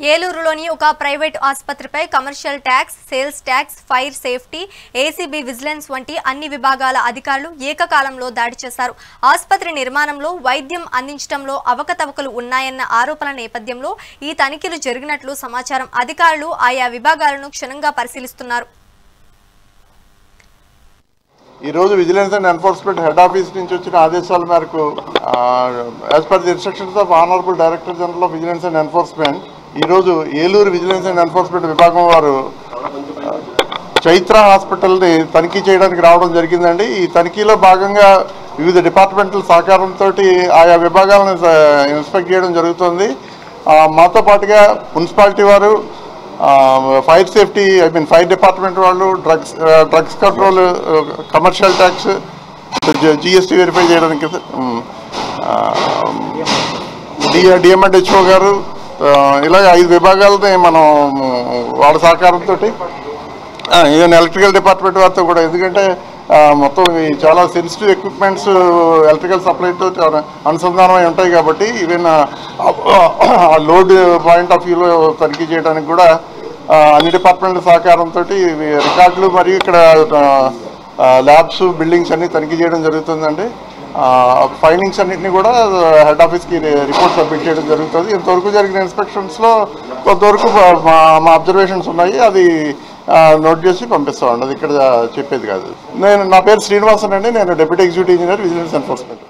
ఏలూరులోని ఒక ప్రైవేట్ ఆసుపత్రిపై commercial tax, sales tax, fire safety, ACB vigilance వంటి అన్ని విభాగాల అధికారులు ఏకకాలంలో దాడి చేశారు. ఆసుపత్రి నిర్మాణంలో, వైద్యం అందించడంలో అవకతవకలు ఉన్నాయన్న ఆరోపణల నేపథ్యంలో ఈ తనిఖీలు జరిగినట్లు సమాచారం. అధికారులు ఆయా విభాగాలను క్షుణ్ణంగా పరిశీలిస్తున్నారు. ఈ రోజు vigilance and enforcement head office నుంచి వచ్చిన ఆదేశాల మేరకు as per the instructions of honourable director general of vigilance and enforcement ఈరోజు ఏలూరు విజిలెన్స్ అండ్ ఎన్ఫోర్స్మెంట్ విభాగం వారు చైత్ర హాస్పిటల్ని తనిఖీ చేయడానికి రావడం జరిగిందండి. ఈ తనిఖీలో భాగంగా వివిధ డిపార్ట్మెంట్ల సహకారంతో ఆయా విభాగాలను ఇన్స్పెక్ట్ చేయడం జరుగుతుంది. మాతో పాటుగా మున్సిపాలిటీ వారు, ఫైర్ సేఫ్టీ ఫైర్ డిపార్ట్మెంట్ వాళ్ళు, drugs control, commercial tax, GST verify చేయడానికి డిఎంఎండ్హెచ్ఓ గారు, ఇలాగ 5 విభాగాలని మనం వాళ్ళ సహకారంతో, ఈవెన్ ఎలక్ట్రికల్ డిపార్ట్మెంట్ వారితో కూడా, ఎందుకంటే మొత్తం చాలా సెన్సిటివ్ ఎక్విప్మెంట్స్ ఎలక్ట్రికల్ సప్లైతో అనుసంధానమై ఉంటాయి కాబట్టి ఈవెన్ లోడ్ పాయింట్ ఆఫ్ వ్యూలో తనిఖీ చేయడానికి కూడా అన్ని డిపార్ట్మెంట్ల సహకారంతో రికార్డులు మరియు ఇక్కడ ల్యాబ్స్, బిల్డింగ్స్ అన్ని తనిఖీ చేయడం జరుగుతుందండి. ఫైండింగ్స్ అన్నింటినీ కూడా హెడ్ ఆఫీస్కి రిపోర్ట్ సబ్మిట్ చేయడం జరుగుతుంది. ఇంతవరకు జరిగిన ఇన్స్పెక్షన్స్లో కొంతవరకు మా అబ్జర్వేషన్స్ ఉన్నాయి, అది నోట్ చేసి పంపిస్తామండి. అది ఇక్కడ చెప్పేది కాదు. నా పేరు శ్రీనివాసన్ అండి. నేను deputy executive engineer, vigilance enforcement.